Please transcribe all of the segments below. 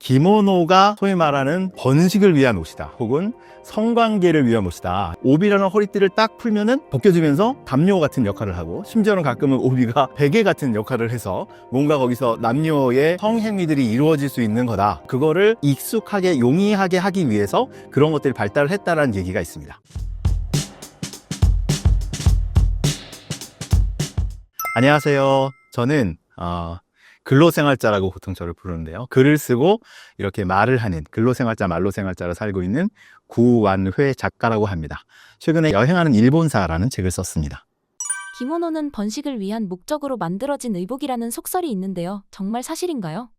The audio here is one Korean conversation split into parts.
기모노가 소위 말하는 번식을 위한 옷이다, 혹은 성관계를 위한 옷이다. 오비라는 허리띠를 딱 풀면은 벗겨지면서 담요 같은 역할을 하고, 심지어는 가끔은 오비가 베개 같은 역할을 해서 뭔가 거기서 남녀의 성행위들이 이루어질 수 있는 거다. 그거를 익숙하게 용이하게 하기 위해서 그런 것들이 발달을 했다라는 얘기가 있습니다. 안녕하세요. 저는 근로생활자라고 보통 저를 부르는데요. 글을 쓰고 이렇게 말을 하는 근로생활자, 말로생활자로 살고 있는 구완회 작가라고 합니다. 최근에 여행하는 일본사라는 책을 썼습니다. 기모노는 번식을 위한 목적으로 만들어진 의복이라는 속설이 있는데요. 정말 사실인가요?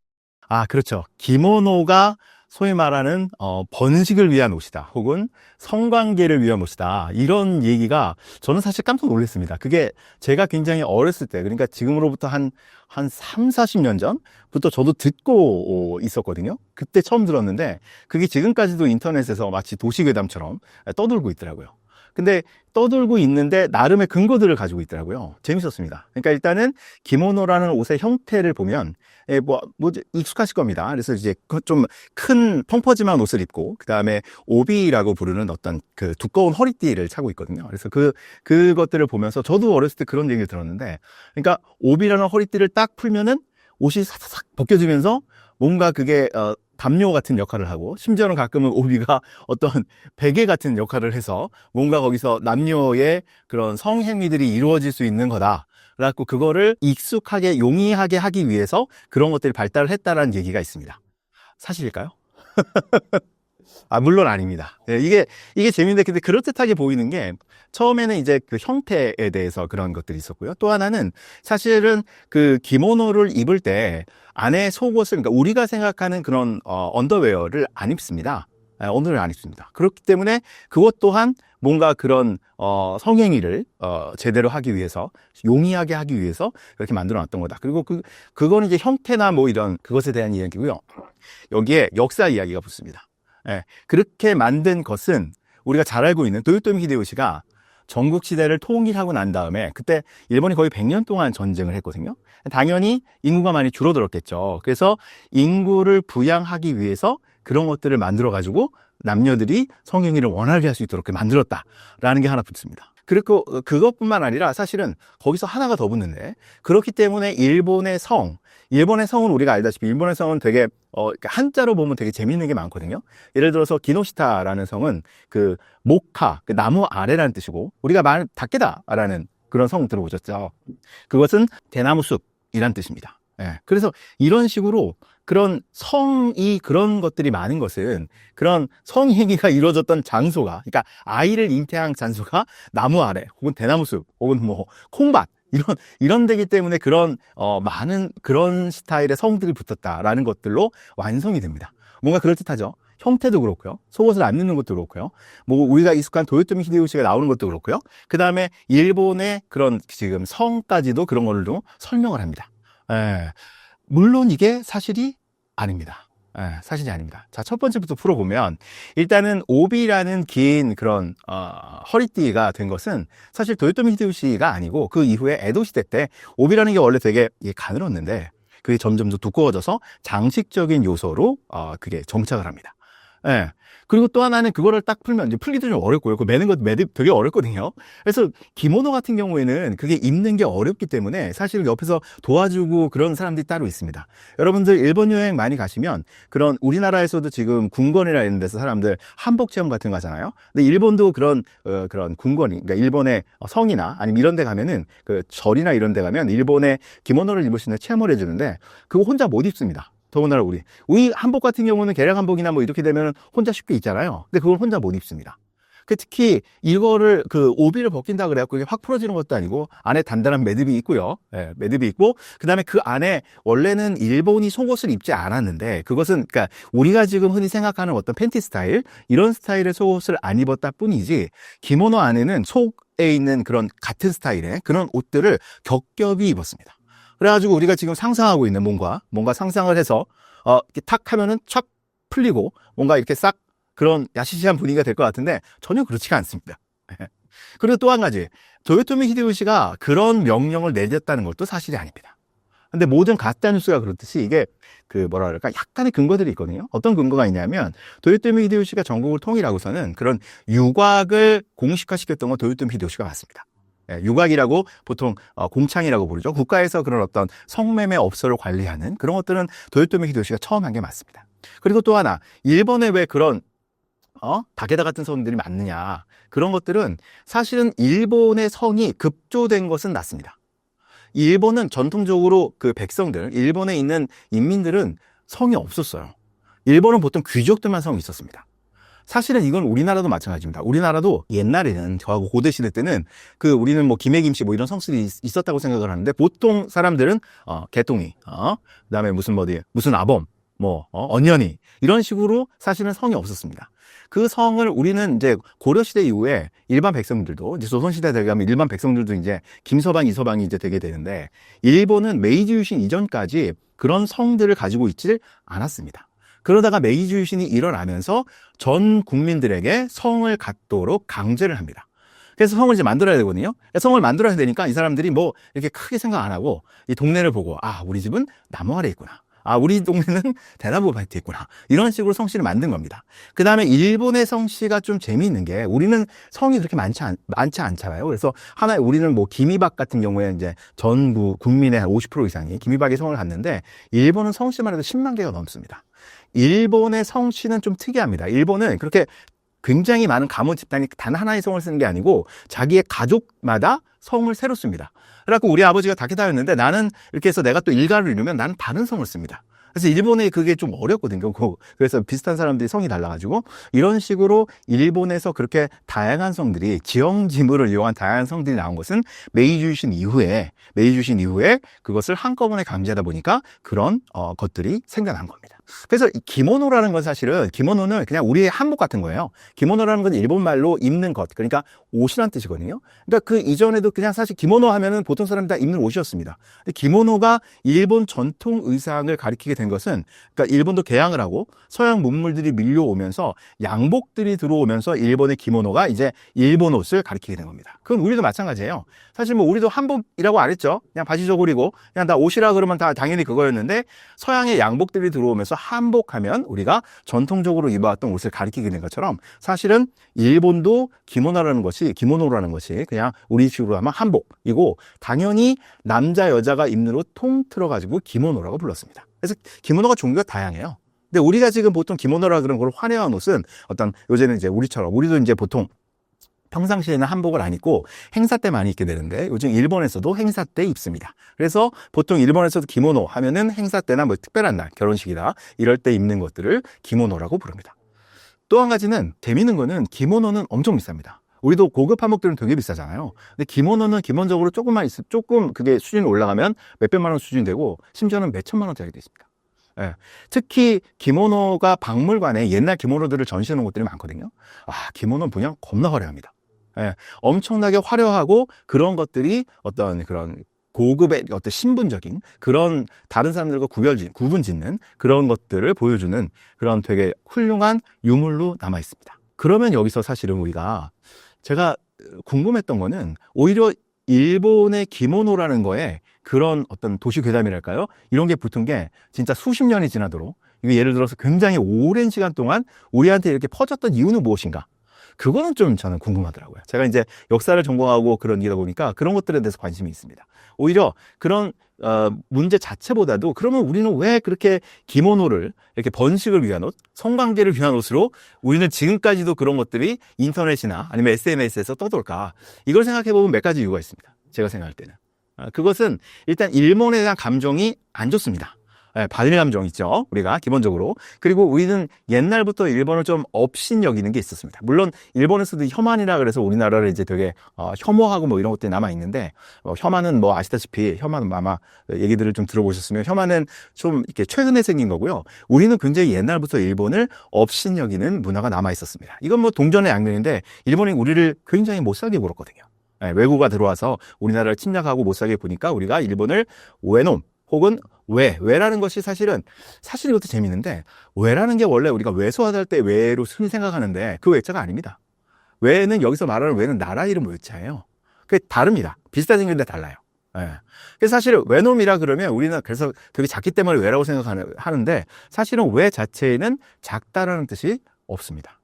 그렇죠. 기모노가 소위 말하는 번식을 위한 옷이다, 혹은 성관계를 위한 옷이다, 이런 얘기가 저는 사실 깜짝 놀랐습니다. 그게 제가 굉장히 어렸을 때, 그러니까 지금으로부터 한 3, 40년 전부터 저도 듣고 있었거든요. 그때 처음 들었는데 그게 지금까지도 인터넷에서 마치 도시괴담처럼 떠돌고 있더라고요. 근데 떠돌고 있는데 나름의 근거들을 가지고 있더라고요. 재밌었습니다. 그러니까 일단은 기모노라는 옷의 형태를 보면 익숙하실 겁니다. 그래서 이제 좀 큰 펑퍼짐한 옷을 입고, 그 다음에 오비라고 부르는 어떤 그 두꺼운 허리띠를 차고 있거든요. 그래서 그것들을 보면서 저도 어렸을 때 그런 얘기를 들었는데, 그러니까 오비라는 허리띠를 딱 풀면은 옷이 사사삭 벗겨지면서 뭔가 그게 담요 같은 역할을 하고, 심지어는 가끔은 오비가 어떤 베개 같은 역할을 해서 뭔가 거기서 남녀의 그런 성행위들이 이루어질 수 있는 거다. 그래갖고 그거를 익숙하게 용이하게 하기 위해서 그런 것들이 발달을 했다라는 얘기가 있습니다. 사실일까요? 물론 아닙니다. 이게 재밌는데, 근데 그럴듯하게 보이는 게, 처음에는 이제 그 형태에 대해서 그런 것들이 있었고요. 또 하나는 사실은 그 기모노를 입을 때 안에 속옷을, 그러니까 우리가 생각하는 그런 언더웨어를 안 입습니다. 언더웨어를 안 입습니다. 그렇기 때문에 그것 또한 뭔가 그런 성행위를 제대로 하기 위해서, 용이하게 하기 위해서 그렇게 만들어 놨던 거다. 그리고 그거는 이제 형태나 뭐 이런 그것에 대한 이야기고요. 여기에 역사 이야기가 붙습니다. 그렇게 만든 것은 우리가 잘 알고 있는 도요토미 히데요시가 전국시대를 통일하고 난 다음에, 그때 일본이 거의 100년 동안 전쟁을 했거든요. 당연히 인구가 많이 줄어들었겠죠. 그래서 인구를 부양하기 위해서 그런 것들을 만들어 가지고 남녀들이 성행위를 원활하게 할 수 있도록 만들었다라는 게 하나 붙습니다. 그리고 그것뿐만 아니라 사실은 거기서 하나가 더 붙는데, 그렇기 때문에 일본의 성은 우리가 알다시피 일본의 성은 되게 한자로 보면 되게 재밌는 게 많거든요. 예를 들어서 기노시타라는 성은 그 모카, 그 나무 아래라는 뜻이고, 우리가 말하는 다케다라는 그런 성 들어보셨죠? 그것은 대나무 숲이란 뜻입니다. 그래서 이런 식으로 그런 그런 것들이 많은 것은, 그런 성행위가 이루어졌던 장소가, 그러니까 아이를 잉태한 장소가 나무 아래, 혹은 대나무 숲, 혹은 뭐 콩밭, 이런 데기 때문에 그런 많은 그런 스타일의 성들이 붙었다라는 것들로 완성이 됩니다. 뭔가 그럴듯하죠. 형태도 그렇고요, 속옷을 안 입는 것도 그렇고요, 뭐 우리가 익숙한 도요토미 히데요시가 나오는 것도 그렇고요, 그 다음에 일본의 그런 지금 성까지도 그런 걸로 설명을 합니다. 물론 이게 사실이 아닙니다. 사실이 아닙니다. 자, 첫 번째부터 풀어보면, 일단은 오비라는 긴 그런 허리띠가 된 것은 사실 도요토미 히데요시가 아니고, 그 이후에 에도 시대 때 오비라는 게 원래 되게 가늘었는데 그게 점점 더 두꺼워져서 장식적인 요소로 그게 정착을 합니다. 그리고 또 하나는 그거를 딱 풀면 이제 풀기도 좀 어렵고요. 그 매는 것도 되게 어렵거든요. 그래서 기모노 같은 경우에는 그게 입는 게 어렵기 때문에 사실 옆에서 도와주고 그런 사람들이 따로 있습니다. 여러분들 일본 여행 많이 가시면, 그런 우리나라에서도 지금 궁궐이나 이런 데서 사람들 한복 체험 같은 거 하잖아요. 근데 일본도 그런 궁궐이, 그러니까 일본의 성이나 아니면 이런 데 가면은, 그 절이나 이런 데 가면 일본의 기모노를 입을 수 있는 체험을 해주는데, 그거 혼자 못 입습니다. 더군다나 우리 한복 같은 경우는 개량 한복이나 뭐 이렇게 되면 혼자 쉽게 입잖아요. 근데 그걸 혼자 못 입습니다. 특히 이거를 오비를 벗긴다 그래갖고 이게 확 풀어지는 것도 아니고, 안에 단단한 매듭이 있고요. 매듭이 있고, 그 다음에 그 안에 원래는 일본이 속옷을 입지 않았는데, 그것은 그러니까 우리가 지금 흔히 생각하는 어떤 팬티 스타일, 이런 스타일의 속옷을 안 입었다 뿐이지, 기모노 안에는 속에 있는 그런 같은 스타일의 그런 옷들을 겹겹이 입었습니다. 그래가지고 우리가 지금 상상하고 있는 뭔가 상상을 해서 이렇게 탁 하면은 촥 풀리고 뭔가 이렇게 싹 그런 야시시한 분위기가 될 것 같은데, 전혀 그렇지가 않습니다. 그리고 또 한 가지, 도요토미 히데요시가 그런 명령을 내렸다는 것도 사실이 아닙니다. 근데 모든 가짜뉴스가 그렇듯이 이게 그 뭐라 그럴까 약간의 근거들이 있거든요. 어떤 근거가 있냐면 도요토미 히데요시가 전국을 통일하고서는 그런 유곽을 공식화시켰던 건 도요토미 히데요시가 맞습니다. 예, 유곽이라고 보통 공창이라고 부르죠. 국가에서 그런 어떤 성매매 업소를 관리하는 그런 것들은 도요토미 히데요시가 처음 한 게 맞습니다. 그리고 또 하나 일본에 왜 그런 다게다 같은 성들이 많느냐 그런 것들은 사실은 일본의 성이 급조된 것은 맞습니다. 일본은 전통적으로 그 백성들, 일본에 있는 인민들은 성이 없었어요. 일본은 보통 귀족들만 성이 있었습니다. 사실은 이건 우리나라도 마찬가지입니다. 우리나라도 옛날에는 저하고 고대 시대 때는 그 우리는 뭐 김해김씨 뭐 이런 성들이 있었다고 생각을 하는데 보통 사람들은 개똥이, 그다음에 무슨 아범, 언년이 이런 식으로 사실은 성이 없었습니다. 그 성을 우리는 이제 고려시대 이후에 일반 백성들도 이제 조선시대 되가면 일반 백성들도 이제 김서방, 이서방이 이제 되게 되는데 일본은 메이지 유신 이전까지 그런 성들을 가지고 있질 않았습니다. 그러다가 메이지 유신이 일어나면서 전 국민들에게 성을 갖도록 강제를 합니다. 그래서 성을 이제 만들어야 되거든요. 성을 만들어야 되니까 이 사람들이 뭐 이렇게 크게 생각 안 하고 이 동네를 보고 우리 집은 나무 아래 있구나. 우리 동네는 대나무 밭에 있구나. 이런 식으로 성씨를 만든 겁니다. 그 다음에 일본의 성씨가 좀 재미있는 게 우리는 성이 그렇게 많지 않잖아요. 그래서 우리는 뭐 기미박 같은 경우에 이제 전부 국민의 한 50% 이상이 기미박의 성을 갖는데 일본은 성씨만 해도 10만 개가 넘습니다. 일본의 성씨는 좀 특이합니다. 일본은 그렇게 굉장히 많은 가문 집단이 단 하나의 성을 쓰는 게 아니고 자기의 가족마다 성을 새로 씁니다. 그래갖고 우리 아버지가 다케다였는데 나는 이렇게 해서 내가 또 일가를 이루면 나는 다른 성을 씁니다. 그래서 일본에 그게 좀 어렵거든요. 그래서 비슷한 사람들이 성이 달라가지고 이런 식으로 일본에서 그렇게 다양한 성들이 지형지물을 이용한 다양한 성들이 나온 것은 메이지 유신 이후에 그것을 한꺼번에 강제하다 보니까 그런 것들이 생겨난 겁니다. 그래서 이 기모노라는 건 사실은 기모노는 그냥 우리의 한복 같은 거예요. 기모노라는 건 일본 말로 입는 것, 그러니까 옷이란 뜻이거든요. 그러니까 그 이전에도 그냥 사실 기모노 하면은 보통 사람들이 다 입는 옷이었습니다. 근데 기모노가 일본 전통 의상을 가리키게 된 것은 그러니까 일본도 개항을 하고 서양 문물들이 밀려오면서 양복들이 들어오면서 일본의 기모노가 이제 일본 옷을 가리키게 된 겁니다. 그건 우리도 마찬가지예요. 사실 뭐 우리도 한복이라고 안 했죠. 그냥 바지 저고리고 그냥 다 옷이라 그러면 다 당연히 그거였는데 서양의 양복들이 들어오면서 한복하면 우리가 전통적으로 입어왔던 옷을 가리키게 된 것처럼 사실은 일본도 기모노라는 것이 그냥 우리식으로 하면 한복이고 당연히 남자 여자가 입는 옷 통틀어 가지고 기모노라고 불렀습니다. 그래서 기모노가 종류가 다양해요. 근데 우리가 지금 보통 기모노라 그런 걸 화려한 옷은 요새는 이제 우리도 이제 보통 평상시에는 한복을 안 입고 행사 때 많이 입게 되는데 요즘 일본에서도 행사 때 입습니다. 그래서 보통 일본에서도 기모노 하면은 행사 때나 뭐 특별한 날, 결혼식이다 이럴 때 입는 것들을 기모노라고 부릅니다. 또 한 가지는 재밌는 거는 기모노는 엄청 비쌉니다. 우리도 고급 한복들은 되게 비싸잖아요. 근데 기모노는 기본적으로 조금 그게 수준이 올라가면 몇백만 원 수준이 되고 심지어는 몇천만 원짜리 되어 있습니다. 예. 특히 기모노가 박물관에 옛날 기모노들을 전시하는 곳들이 많거든요. 기모노는 그냥 겁나 화려합니다. 예. 엄청나게 화려하고 그런 것들이 어떤 그런 고급의 어떤 신분적인 그런 다른 사람들과 구분 짓는 그런 것들을 보여주는 그런 되게 훌륭한 유물로 남아 있습니다. 그러면 여기서 사실은 제가 궁금했던 거는 오히려 일본의 기모노라는 거에 그런 어떤 도시 괴담이랄까요? 이런 게 붙은 게 진짜 수십 년이 지나도록 이게 예를 들어서 굉장히 오랜 시간 동안 우리한테 이렇게 퍼졌던 이유는 무엇인가? 그거는 좀 저는 궁금하더라고요. 제가 이제 역사를 전공하고 그런 일이다 보니까 그런 것들에 대해서 관심이 있습니다. 오히려 그런 문제 자체보다도 그러면 우리는 왜 그렇게 기모노를 이렇게 번식을 위한 옷, 성관계를 위한 옷으로 우리는 지금까지도 그런 것들이 인터넷이나 아니면 SNS에서 떠돌까? 이걸 생각해 보면 몇 가지 이유가 있습니다. 제가 생각할 때는. 그것은 일단 일본에 대한 감정이 안 좋습니다. 반일 감정 있죠. 우리가 기본적으로. 그리고 우리는 옛날부터 일본을 좀 업신 여기는 게 있었습니다. 물론 일본에서도 혐한이라 그래서 우리나라를 이제 되게 혐오하고 뭐 이런 것들이 남아 있는데 혐한은 뭐 아시다시피 혐한은 아마 얘기들을 좀 들어보셨으면 혐한은 좀 이렇게 최근에 생긴 거고요. 우리는 굉장히 옛날부터 일본을 업신 여기는 문화가 남아 있었습니다. 이건 뭐 동전의 양면인데 일본이 우리를 굉장히 못 살게 굴었거든요. 외구가 들어와서 우리나라를 침략하고 못 살게 보니까 우리가 일본을 외놈 혹은 외라는 것이 사실 이것도 재밌는데 외라는 게 원래 우리가 외소하다 할 때 외로 흔히 생각하는데 그 외자가 아닙니다. 외는 여기서 말하는 외는 나라 이름 외자예요. 그게 다릅니다. 비슷하게 생겼는데 달라요. 예. 그래서 사실 외놈이라 그러면 우리는 그래서 되게 작기 때문에 외라고 생각하는데 사실은 외 자체에는 작다라는 뜻이 없습니다.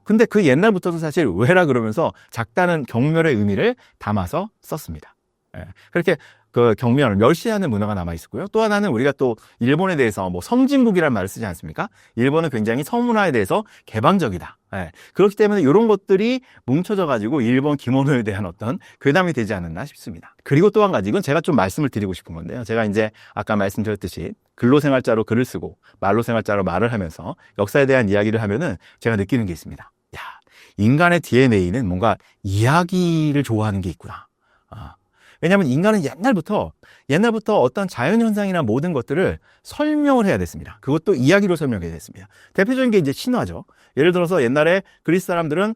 근데 그 옛날부터도 사실 외라 그러면서 작다는 경멸의 의미를 담아서 썼습니다. 예. 그렇게 그 경멸, 멸시하는 문화가 남아 있었고요. 또 하나는 우리가 또 일본에 대해서 뭐 선진국이라는 말을 쓰지 않습니까? 일본은 굉장히 서문화에 대해서 개방적이다. 예. 그렇기 때문에 이런 것들이 뭉쳐져 가지고 일본 기모노에 대한 어떤 괴담이 되지 않았나 싶습니다. 그리고 또 한 가지, 이건 제가 좀 말씀을 드리고 싶은 건데요. 제가 이제 아까 말씀드렸듯이 근로생활자로 글을 쓰고 말로생활자로 말을 하면서 역사에 대한 이야기를 하면은 제가 느끼는 게 있습니다. 야, 인간의 DNA는 뭔가 이야기를 좋아하는 게 있구나. 왜냐하면 인간은 옛날부터 어떤 자연현상이나 모든 것들을 설명을 해야 됐습니다. 그것도 이야기로 설명해야 됐습니다. 대표적인 게 이제 신화죠. 예를 들어서 옛날에 그리스 사람들은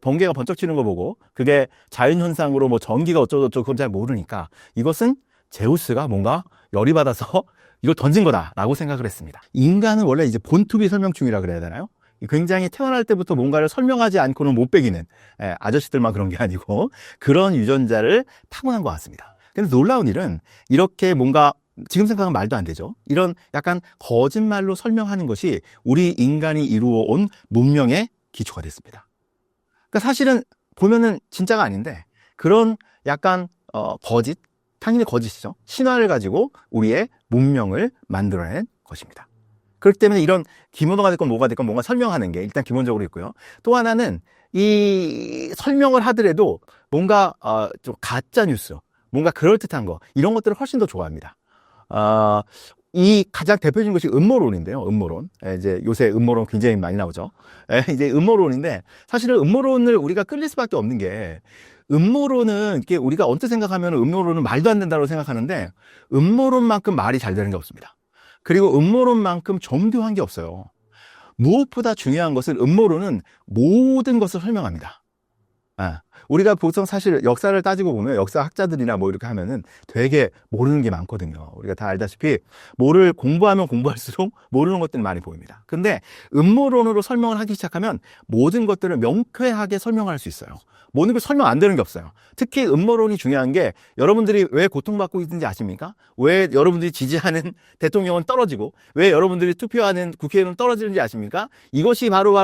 번개가 번쩍 치는 거 보고 그게 자연현상으로 뭐 전기가 어쩌고저쩌고 그건 잘 모르니까 이것은 제우스가 뭔가 열이 받아서 이걸 던진 거다라고 생각을 했습니다. 인간은 원래 이제 본투비 설명충이라 그래야 되나요? 굉장히 태어날 때부터 뭔가를 설명하지 않고는 못 배기는 아저씨들만 그런 게 아니고 그런 유전자를 타고난 것 같습니다. 근데 놀라운 일은 이렇게 뭔가 지금 생각하면 말도 안 되죠. 이런 약간 거짓말로 설명하는 것이 우리 인간이 이루어온 문명의 기초가 됐습니다. 그러니까 사실은 보면은 진짜가 아닌데 그런 약간 거짓, 당연히 거짓이죠. 신화를 가지고 우리의 문명을 만들어낸 것입니다. 그렇기 때문에 이런 기모노가 됐건 뭐가 됐건 뭔가 설명하는 게 일단 기본적으로 있고요. 또 하나는 이 설명을 하더라도 뭔가 좀 가짜 뉴스, 뭔가 그럴듯한 거 이런 것들을 훨씬 더 좋아합니다. 이 가장 대표적인 것이 음모론인데요. 음모론. 이제 요새 음모론 굉장히 많이 나오죠. 이제 음모론인데 사실은 음모론을 우리가 끌릴 수밖에 없는 게 음모론은 이게 우리가 언뜻 생각하면 음모론은 말도 안 된다고 생각하는데 음모론만큼 말이 잘 되는 게 없습니다. 그리고 음모론만큼 정교한 게 없어요. 무엇보다 중요한 것은 음모론은 모든 것을 설명합니다. 우리가 보통 사실 역사를 따지고 보면 역사학자들이나 뭐 이렇게 하면은 되게 모르는 게 많거든요. 우리가 다 알다시피 뭐를 공부하면 공부할수록 모르는 것들이 많이 보입니다. 근데 음모론으로 설명을 하기 시작하면 모든 것들을 명쾌하게 설명할 수 있어요. 모든 걸 설명 안 되는 게 없어요. 특히 음모론이 중요한 게 여러분들이 왜 고통받고 있는지 아십니까? 왜 여러분들이 지지하는 대통령은 떨어지고 왜 여러분들이 투표하는 국회의원은 떨어지는지 아십니까? 이것이 바로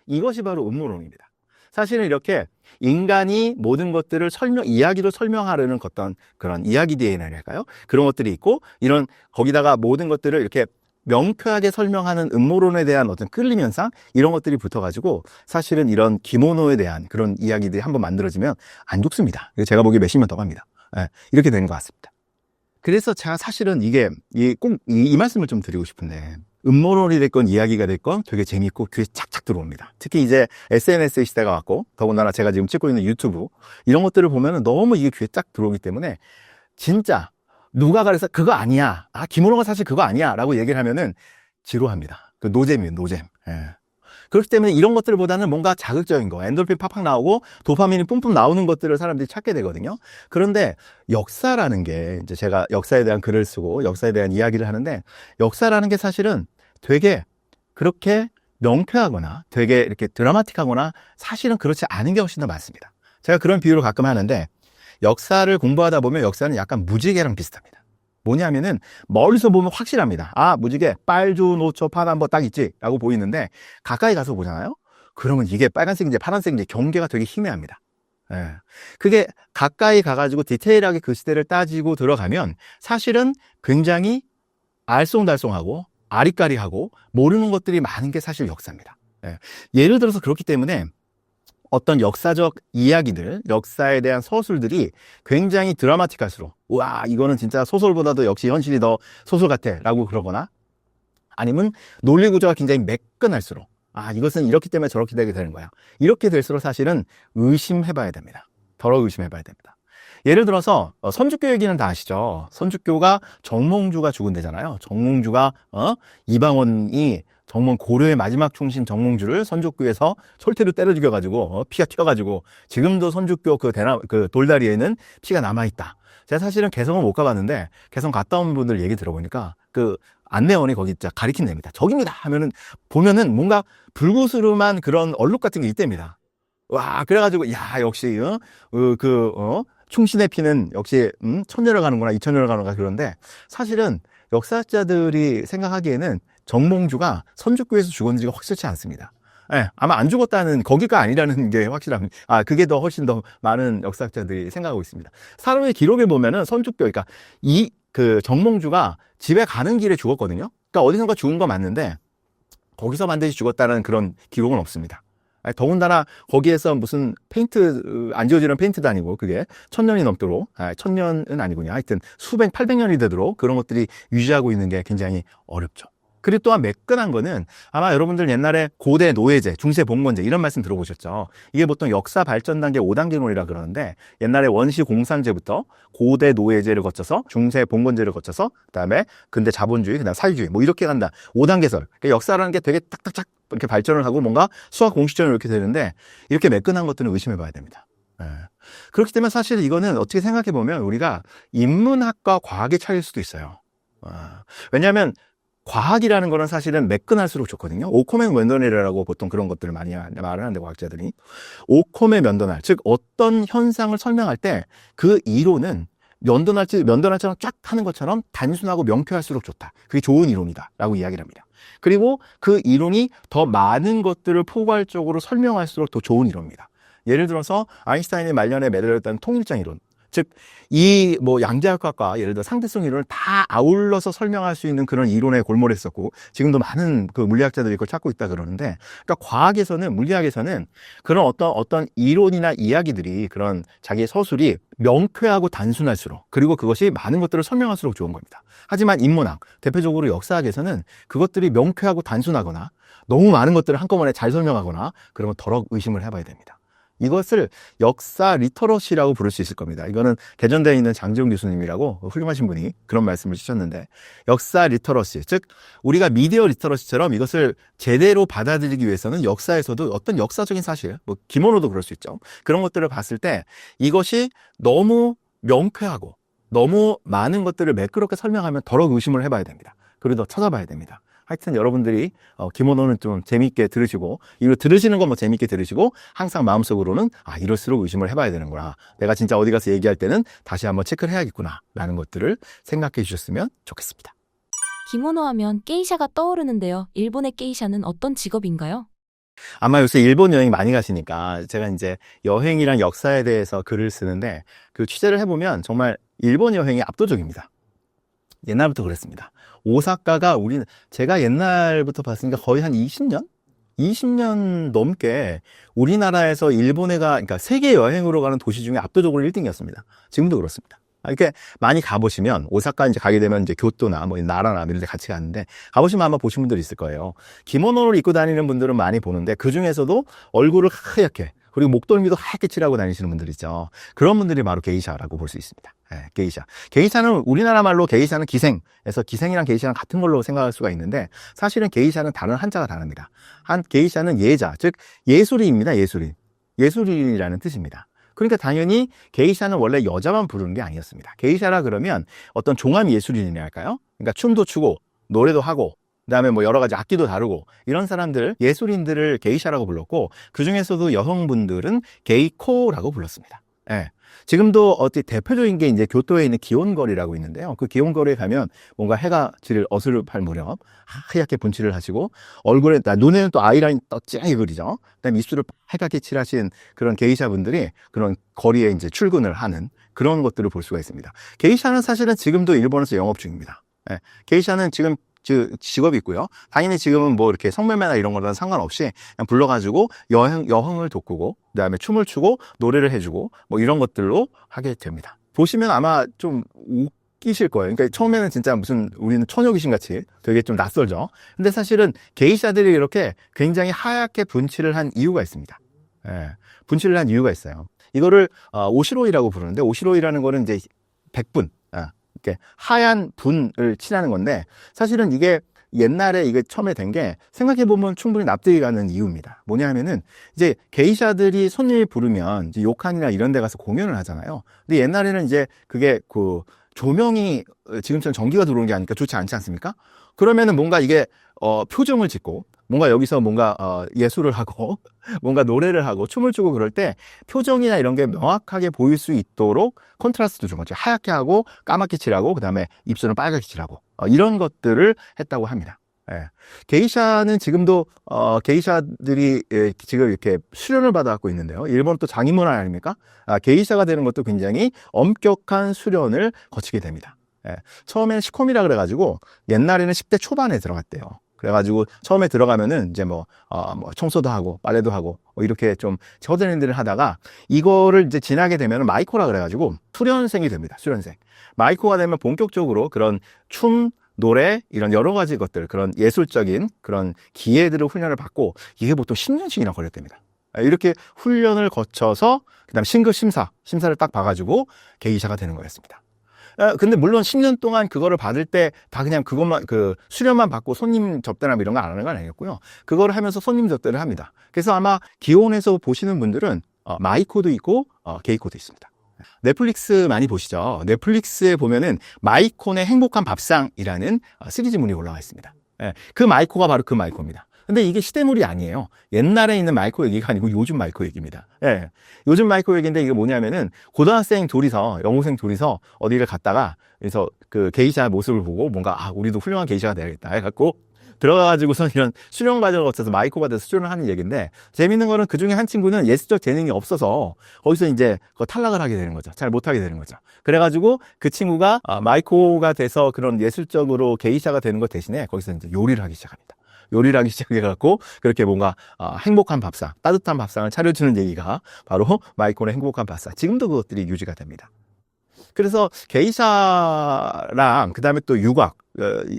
이것이 바로 음모론입니다. 사실은 이렇게 인간이 모든 것들을 이야기로 설명하려는 어떤 그런 이야기 DNA랄까요? 그런 것들이 있고 이런 거기다가 모든 것들을 이렇게 명쾌하게 설명하는 음모론에 대한 어떤 끌림 현상 이런 것들이 붙어가지고 사실은 이런 기모노에 대한 그런 이야기들이 한번 만들어지면 안 죽습니다. 제가 보기에 몇십 년 더 갑니다. 이렇게 되는 것 같습니다. 그래서 제가 사실은 이게 꼭 이 말씀을 좀 드리고 싶은데 음모론이 됐건 이야기가 됐건 되게 재밌고 귀에 착착 들어옵니다. 특히 이제 SNS의 시대가 왔고 더군다나 제가 지금 찍고 있는 유튜브 이런 것들을 보면은 너무 이게 귀에 쫙 들어오기 때문에 진짜 누가 그래서 그거 아니야. 김원호가 사실 그거 아니야. 라고 얘기를 하면은 지루합니다. 그 노잼이에요, 노잼. 그렇기 때문에 이런 것들보다는 뭔가 자극적인 거, 엔돌핀 팍팍 나오고 도파민이 뿜뿜 나오는 것들을 사람들이 찾게 되거든요. 그런데 역사라는 게 이제 제가 역사에 대한 글을 쓰고 역사에 대한 이야기를 하는데 역사라는 게 사실은 되게 그렇게 명쾌하거나 되게 이렇게 드라마틱하거나 사실은 그렇지 않은 게 훨씬 더 많습니다. 제가 그런 비유를 가끔 하는데 역사를 공부하다 보면 역사는 약간 무지개랑 비슷합니다. 뭐냐면은 멀리서 보면 확실합니다. 무지개 빨주 노초 파란 뭐 딱 있지 라고 보이는데 가까이 가서 보잖아요. 그러면 이게 빨간색인지 파란색인지 경계가 되게 희미합니다. 그게 가까이 가가지고 디테일하게 그 시대를 따지고 들어가면 사실은 굉장히 알쏭달쏭하고 아리까리하고 모르는 것들이 많은 게 사실 역사입니다. 예를 들어서 그렇기 때문에 어떤 역사적 이야기들, 역사에 대한 서술들이 굉장히 드라마틱할수록 우와 이거는 진짜 소설보다도 역시 현실이 더 소설 같아 라고 그러거나 아니면 논리 구조가 굉장히 매끈할수록 이것은 이렇기 때문에 저렇게 되게 되는 거야. 이렇게 될수록 사실은 의심해봐야 됩니다. 더러 의심해봐야 됩니다. 예를 들어서 선주교 얘기는 다 아시죠? 선주교가 정몽주가 죽은 데잖아요. 정몽주가 이방원이 정몽 고려의 마지막 충신 정몽주를 선족교에서 솔태로 때려 죽여가지고 피가 튀어가지고 지금도 선주교 그 돌다리에는 피가 남아있다. 제가 사실은 개성을 못 가봤는데 개성 갔다 온 분들 얘기 들어보니까 그 안내원이 거기 진짜 가리킨 데입니다. 저깁니다 하면은 보면은 뭔가 불구스름한 그런 얼룩 같은 게 있답니다. 와 그래가지고 야 역시 충신의 피는 역시 천녀를 가는구나, 이천녀를 가는구나. 그런데 사실은 역사학자들이 생각하기에는 정몽주가 선주교에서 죽었는지가 확실치 않습니다. 예, 아마 안 죽었다는, 거기가 아니라는 게 확실합니다. 그게 더 훨씬 더 많은 역사학자들이 생각하고 있습니다. 사료의 기록에 보면은 선주교, 그러니까 정몽주가 집에 가는 길에 죽었거든요. 그러니까 어디선가 죽은 거 맞는데 거기서 반드시 죽었다는 그런 기록은 없습니다. 더군다나 거기에서 무슨 페인트, 안 지워지는 페인트도 아니고 그게 1000년이 넘도록, 1000년은 아니군요. 하여튼 수백, 800년이 되도록 그런 것들이 유지하고 있는 게 굉장히 어렵죠. 그리고 또한 매끈한 거는 아마 여러분들 옛날에 고대 노예제, 중세 봉건제 이런 말씀 들어보셨죠. 이게 보통 역사 발전 단계 5단계론이라 그러는데 옛날에 원시 공산제부터 고대 노예제를 거쳐서 중세 봉건제를 거쳐서 그다음에 근대 자본주의, 그다음 사회주의 뭐 이렇게 간다. 5단계설. 그러니까 역사라는 게 되게 딱딱딱 이렇게 발전을 하고 뭔가 수학 공식적으로 이렇게 되는데 이렇게 매끈한 것들은 의심해 봐야 됩니다. 그렇기 때문에 사실 이거는 어떻게 생각해 보면 우리가 인문학과 과학의 차이일 수도 있어요. 왜냐하면 과학이라는 거는 사실은 매끈할수록 좋거든요. 오컴의 면도날이라고 보통 그런 것들을 많이 말을 하는데 과학자들이 오컴의 면도날, 즉 어떤 현상을 설명할 때 그 이론은 면도날처럼 쫙 하는 것처럼 단순하고 명쾌할수록 좋다. 그게 좋은 이론이다라고 이야기를 합니다. 그리고 그 이론이 더 많은 것들을 포괄적으로 설명할수록 더 좋은 이론입니다. 예를 들어서 아인슈타인이 말년에 매달렸다는 통일장 이론. 즉, 이 양자역학과 예를 들어 상대성 이론을 다 아울러서 설명할 수 있는 그런 이론에 골몰했었고, 지금도 많은 그 물리학자들이 그걸 찾고 있다 그러는데, 그러니까 과학에서는, 물리학에서는 그런 어떤 이론이나 이야기들이 그런 자기의 서술이 명쾌하고 단순할수록, 그리고 그것이 많은 것들을 설명할수록 좋은 겁니다. 하지만 인문학, 대표적으로 역사학에서는 그것들이 명쾌하고 단순하거나 너무 많은 것들을 한꺼번에 잘 설명하거나 그러면 더러 의심을 해봐야 됩니다. 이것을 역사 리터러시라고 부를 수 있을 겁니다. 이거는 개전대에 있는 장지용 교수님이라고 훌륭하신 분이 그런 말씀을 주셨는데, 역사 리터러시, 즉 우리가 미디어 리터러시처럼 이것을 제대로 받아들이기 위해서는 역사에서도 어떤 역사적인 사실, 김원호도 그럴 수 있죠. 그런 것들을 봤을 때 이것이 너무 명쾌하고 너무 많은 것들을 매끄럽게 설명하면 더러 의심을 해봐야 됩니다. 그리고 더 찾아봐야 됩니다. 하여튼 여러분들이 김원호는 좀 재미있게 들으시고, 이거 들으시는 건 재미있게 들으시고 항상 마음속으로는 이럴수록 의심을 해봐야 되는구나, 내가 진짜 어디 가서 얘기할 때는 다시 한번 체크를 해야겠구나 라는 것들을 생각해 주셨으면 좋겠습니다. 김원호 하면 게이샤가 떠오르는데요. 일본의 게이샤는 어떤 직업인가요? 아마 요새 일본 여행 많이 가시니까 제가 이제 여행이랑 역사에 대해서 글을 쓰는데, 그 취재를 해보면 정말 일본 여행이 압도적입니다. 옛날부터 그랬습니다. 오사카가 제가 옛날부터 봤으니까 거의 한 20년 넘게 우리나라에서 그러니까 세계 여행으로 가는 도시 중에 압도적으로 1등이었습니다. 지금도 그렇습니다. 이렇게 많이 가보시면, 오사카 이제 가게 되면 이제 교토나 나라나 이런 데 같이 가는데, 가보시면 아마 보신 분들 있을 거예요. 기모노를 입고 다니는 분들은 많이 보는데, 그 중에서도 얼굴을 하얗게, 그리고 목덜미도 하얗게 칠하고 다니시는 분들 있죠. 그런 분들이 바로 게이샤라고 볼 수 있습니다. 게이샤. 게이샤는 우리나라 말로 게이샤는 기생에서 기생이랑 게이샤랑 같은 걸로 생각할 수가 있는데, 사실은 게이샤는 다른 한자가 다릅니다. 게이샤는 예자, 즉 예술인입니다. 예술인이라는 뜻입니다. 그러니까 당연히 게이샤는 원래 여자만 부르는 게 아니었습니다. 게이샤라 그러면 어떤 종합 예술인이랄까요? 그러니까 춤도 추고 노래도 하고 그다음에 여러 가지 악기도 다루고 이런 사람들, 예술인들을 게이샤라고 불렀고, 그 중에서도 여성분들은 게이코라고 불렀습니다. 지금도 대표적인 게 이제 교토에 있는 기온거리라고 있는데요. 그 기온거리에 가면 뭔가 해가 지를 어스름할 무렵 하얗게 분칠을 하시고, 눈에는 또 아이라인 찡하게 그리죠. 그다음에 입술을 하얗게 칠하신 그런 게이샤 분들이 그런 거리에 이제 출근을 하는 그런 것들을 볼 수가 있습니다. 게이샤는 사실은 지금도 일본에서 영업 중입니다. 게이샤는 지금 직업이 있고요. 당연히 지금은 이렇게 성매매나 이런 거랑 상관없이 그냥 불러가지고 여흥을 돋구고, 그 다음에 춤을 추고 노래를 해주고 이런 것들로 하게 됩니다. 보시면 아마 좀 웃기실 거예요. 그러니까 처음에는 진짜 우리는 처녀 귀신 같이 되게 좀 낯설죠. 근데 사실은 게이샤들이 이렇게 굉장히 하얗게 분칠을 한 이유가 있습니다. 분칠을 한 이유가 있어요. 이거를 오시로이라고 부르는데, 오시로이라는 거는 이제 백분, 이렇게 하얀 분을 칠하는 건데, 사실은 이게 옛날에 이게 처음에 된 게 생각해보면 충분히 납득이 가는 이유입니다. 뭐냐 하면은 이제 게이샤들이 손님이 부르면 이제 요칸이나 이런 데 가서 공연을 하잖아요. 근데 옛날에는 이제 그게 조명이 지금처럼 전기가 들어오는 게 아니니까 좋지 않지 않습니까? 그러면은 뭔가 이게 표정을 짓고 뭔가 여기서 뭔가 예술을 하고 뭔가 노래를 하고 춤을 추고 그럴 때 표정이나 이런 게 명확하게 보일 수 있도록 컨트라스트도 준 거죠. 하얗게 하고 까맣게 칠하고 그다음에 입술은 빨갛게 칠하고 이런 것들을 했다고 합니다. 예. 게이샤는 지금도 게이샤들이 지금 이렇게 수련을 받아갖고 있는데요. 일본은 또 장인문화 아닙니까? 게이샤가 되는 것도 굉장히 엄격한 수련을 거치게 됩니다. 예. 처음에는 시코미라 그래가지고 옛날에는 10대 초반에 들어갔대요. 그래가지고 처음에 들어가면은 이제 뭐 청소도 하고 빨래도 하고 이렇게 좀 허드렛 일을 하다가 이거를 이제 지나게 되면 마이코라 그래가지고 수련생이 됩니다. 수련생. 마이코가 되면 본격적으로 그런 춤, 노래 이런 여러 가지 것들 그런 예술적인 그런 기회들을 훈련을 받고 이게 보통 10년씩이나 걸렸답니다. 이렇게 훈련을 거쳐서 그다음 신급 심사를 딱 봐가지고 게이샤가 되는 거였습니다. 근데 물론 10년 동안 그거를 받을 때 다 그냥 그것만 수련만 받고 손님 접대나 이런 거 안 하는 건 아니었고요. 그거를 하면서 손님 접대를 합니다. 그래서 아마 기혼에서 보시는 분들은 마이코도 있고 게이코도 있습니다. 넷플릭스 많이 보시죠? 넷플릭스에 보면은 마이콘의 행복한 밥상이라는 시리즈물이 올라와 있습니다. 예, 그 마이코가 바로 그 마이코입니다. 근데 이게 시대물이 아니에요. 옛날에 있는 마이코 얘기가 아니고 요즘 마이코 얘기입니다. 예, 요즘 마이코 얘기인데 이게 뭐냐면은 고등학생 둘이서 여고생 둘이서 어디를 갔다가 그래서 그 게이샤 모습을 보고 뭔가 우리도 훌륭한 게이샤가 돼야겠다 해갖고 들어가가지고선 이런 수련 과정을 거쳐서 마이코가 돼서 수련을 하는 얘기인데 재밌는 거는 그 중에 한 친구는 예술적 재능이 없어서 거기서 이제 탈락을 하게 되는 거죠. 잘 못하게 되는 거죠. 그래가지고 그 친구가 마이코가 돼서 그런 예술적으로 게이샤가 되는 것 대신에 거기서 이제 요리를 하기 시작합니다. 요리를 하기 시작해갖고 그렇게 뭔가 행복한 밥상, 따뜻한 밥상을 차려주는 얘기가 바로 마이코의 행복한 밥상. 지금도 그것들이 유지가 됩니다. 그래서 게이샤랑 그다음에 또 유곽,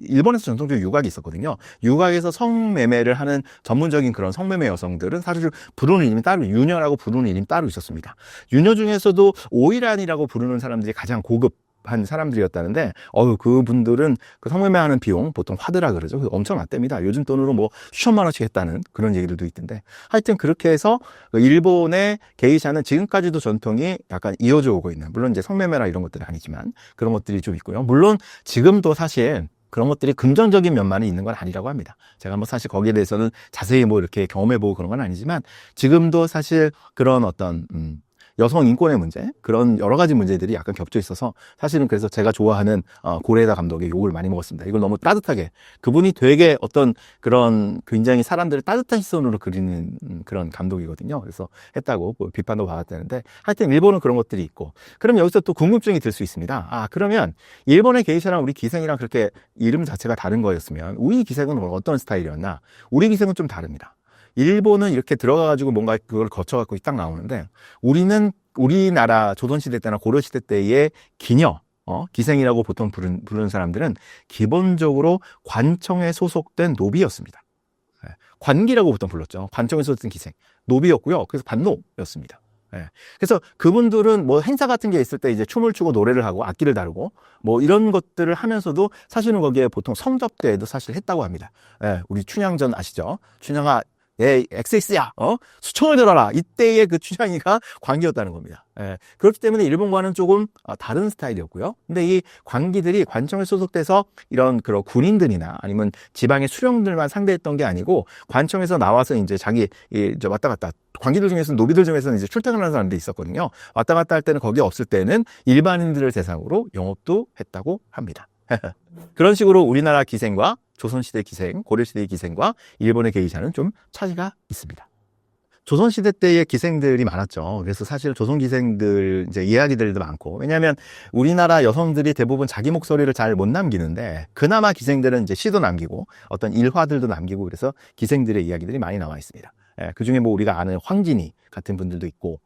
일본에서 전통적인 유곽이 있었거든요. 유곽에서 성매매를 하는 전문적인 그런 성매매 여성들은 사실 부르는 이름이 따로 유녀라고 부르는 이름이 따로 있었습니다. 유녀 중에서도 오이란이라고 부르는 사람들이 가장 고급한 사람들이었다는데 그분들은 그 성매매하는 비용 보통 화드라 그러죠. 엄청났답니다. 요즘 돈으로 뭐 수천만 원씩 했다는 그런 얘기들도 있던데 하여튼 그렇게 해서 일본의 게이샤는 지금까지도 전통이 약간 이어져 오고 있는, 물론 이제 성매매나 이런 것들은 아니지만 그런 것들이 좀 있고요. 물론 지금도 사실 그런 것들이 긍정적인 면만이 있는 건 아니라고 합니다. 제가 뭐 사실 거기에 대해서는 자세히 뭐 이렇게 경험해보고 그런 건 아니지만 지금도 사실 그런 어떤 여성 인권의 문제, 그런 여러 가지 문제들이 약간 겹쳐 있어서 사실은 그래서 제가 좋아하는 고레에다 감독의 욕을 많이 먹었습니다. 이걸 너무 따뜻하게, 그분이 되게 어떤 그런 굉장히 사람들을 따뜻한 시선으로 그리는 그런 감독이거든요. 그래서 했다고 비판도 받았다는데 하여튼 일본은 그런 것들이 있고, 그럼 여기서 또 궁금증이 들 수 있습니다. 그러면 일본의 게이샤랑 우리 기생이랑 그렇게 이름 자체가 다른 거였으면 우리 기생은 어떤 스타일이었나? 우리 기생은 좀 다릅니다. 일본은 이렇게 들어가가지고 뭔가 그걸 거쳐갖고 딱 나오는데 우리는 우리나라 조선시대 때나 고려시대 때의 기녀, 기생이라고 보통 부르는 사람들은 기본적으로 관청에 소속된 노비였습니다. 관기라고 보통 불렀죠. 관청에 소속된 기생. 노비였고요. 그래서 반노였습니다. 그래서 그분들은 뭐 행사 같은 게 있을 때 이제 춤을 추고 노래를 하고 악기를 다루고 뭐 이런 것들을 하면서도 사실은 거기에 보통 성접대도 사실 했다고 합니다. 우리 춘향전 아시죠? 춘향아, 엑세이스야, 수청을 들어라. 이때의 그 춘향이가 관기였다는 겁니다. 그렇기 때문에 일본과는 조금 다른 스타일이었고요. 근데 이 관기들이 관청에 소속돼서 이런 그런 군인들이나 아니면 지방의 수령들만 상대했던 게 아니고 관청에서 나와서 이제 자기 이제 왔다 갔다, 관기들 중에서는 노비들 중에서는 이제 출퇴근하는 사람들이 있었거든요. 왔다 갔다 할 때는 거기 없을 때는 일반인들을 대상으로 영업도 했다고 합니다. 그런 식으로 우리나라 기생과 조선시대 기생, 고려시대의 기생과 일본의 게이샤는 좀 차이가 있습니다. 조선시대 때의 기생들이 많았죠. 그래서 사실 조선 기생들 이제 이야기들도 많고, 왜냐하면 우리나라 여성들이 대부분 자기 목소리를 잘 못 남기는데 그나마 기생들은 이제 시도 남기고 어떤 일화들도 남기고 그래서 기생들의 이야기들이 많이 나와 있습니다. 그 중에 뭐 우리가 아는 황진이 같은 분들도 있고,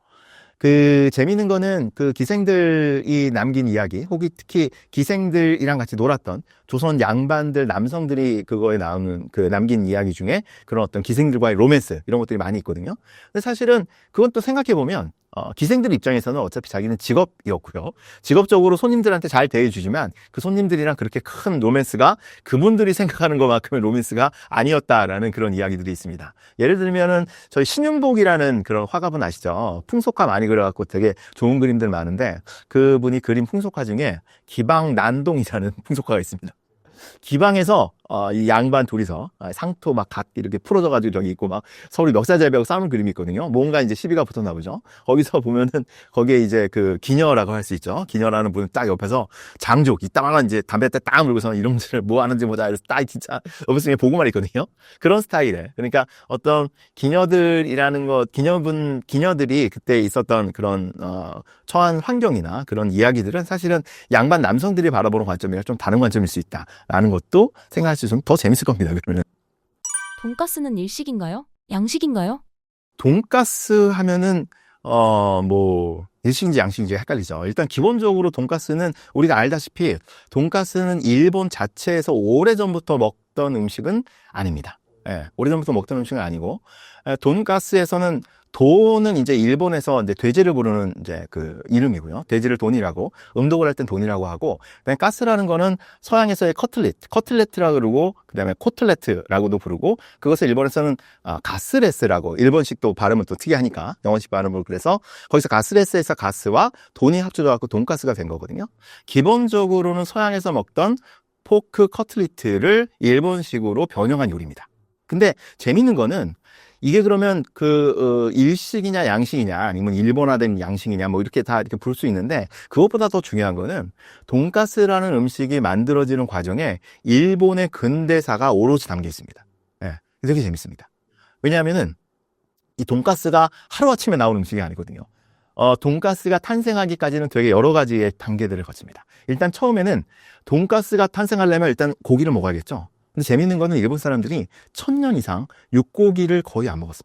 그 재미있는 거는 그 기생들이 남긴 이야기, 혹이 특히 기생들이랑 같이 놀았던 조선 양반들 남성들이 그거에 나오는 그 남긴 이야기 중에 그런 어떤 기생들과의 로맨스 이런 것들이 많이 있거든요. 근데 사실은 그건 또 생각해 보면 기생들 입장에서는 어차피 자기는 직업이었고요. 직업적으로 손님들한테 잘 대해주지만 그 손님들이랑 그렇게 큰 로맨스가 그분들이 생각하는 것만큼의 로맨스가 아니었다라는 그런 이야기들이 있습니다. 예를 들면은 저희 신윤복이라는 그런 화가분 아시죠? 풍속화 많이 그려갖고 되게 좋은 그림들 많은데 그분이 그린 풍속화 중에 기방난동이라는 풍속화가 있습니다. 기방에서 이 양반 둘이서 상토 막 각 이렇게 풀어져가지고 저기 있고 막 서로 멱살잡이하고 싸우는 그림이 있거든요. 뭔가 이제 시비가 붙었나 보죠. 거기서 보면은 거기에 이제 그 기녀라고 할 수 있죠. 기녀라는 분은 딱 옆에서 장족 이따만한 이제 담배 딱 물고서 이놈들 뭐 하는지 보자 이래서 딱 진짜 옆에서 보고만 있거든요. 그런 스타일에 그러니까 어떤 기녀들이라는 것 기녀들이 그때 있었던 그런 처한 환경이나 그런 이야기들은 사실은 양반 남성들이 바라보는 관점이랑 좀 다른 관점일 수 있다라는 것도 생각할 수 있으면 더 재밌을 겁니다. 그러면 돈가스는 일식인가요? 양식인가요? 돈가스 하면은 뭐 일식인지 양식인지 헷갈리죠. 일단 기본적으로 돈가스는 우리가 알다시피 돈가스는 일본 자체에서 오래전부터 먹던 음식은 아닙니다. 예, 오래전부터 먹던 음식은 아니고 돈가스에서는 돈은 이제 일본에서 이제 돼지를 부르는 이제 그 이름이고요. 돼지를 돈이라고, 음독을 할 땐 돈이라고 하고, 그다음에 가스라는 거는 서양에서의 커틀레트라고 그러고, 그다음에 코틀레트라고도 부르고, 그것을 일본에서는 가스레스라고, 일본식도 발음은 또 특이하니까 영어식 발음으로 그래서 거기서 가스레스에서 가스와 돈이 합쳐져 갖고 돈가스가 된 거거든요. 기본적으로는 서양에서 먹던 포크 커틀리트를 일본식으로 변형한 요리입니다. 근데 재밌는 거는 이게 그러면 일식이냐 양식이냐 아니면 일본화된 양식이냐 뭐 이렇게 다 이렇게 볼 수 있는데 그것보다 더 중요한 거는 돈가스라는 음식이 만들어지는 과정에 일본의 근대사가 오롯이 담겨 있습니다. 예, 되게 재밌습니다. 왜냐하면은 이 돈가스가 하루아침에 나온 음식이 아니거든요. 돈가스가 탄생하기까지는 되게 여러 가지의 단계들을 거칩니다. 일단 처음에는 돈가스가 탄생하려면 일단 고기를 먹어야겠죠. 근데 재밌는 거는 일본 사람들이 1000년 이상 육고기를 거의 안 먹었어.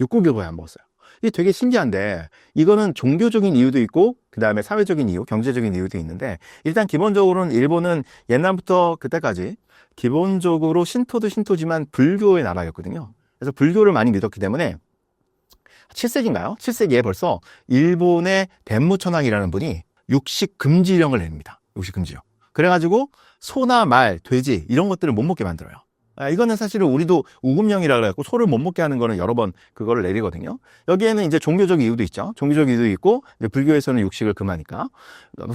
육고기를 거의 안 먹었어요. 이게 되게 신기한데, 이거는 종교적인 이유도 있고, 그 다음에 사회적인 이유, 경제적인 이유도 있는데, 일단 기본적으로는 일본은 옛날부터 그때까지 기본적으로 신토도 신토지만 불교의 나라였거든요. 그래서 불교를 많이 믿었기 때문에 7세기인가요? 7세기에 벌써 일본의 덴무천황이라는 분이 육식 금지령을 냅니다. 육식 금지령. 그래가지고 소나 말, 돼지 이런 것들을 못 먹게 만들어요. 이거는 사실은 우리도 우금령이라 그래갖고 소를 못 먹게 하는 거는 여러 번 그거를 내리거든요. 여기에는 이제 종교적 이유도 있죠. 종교적 이유도 있고 이제 불교에서는 육식을 금하니까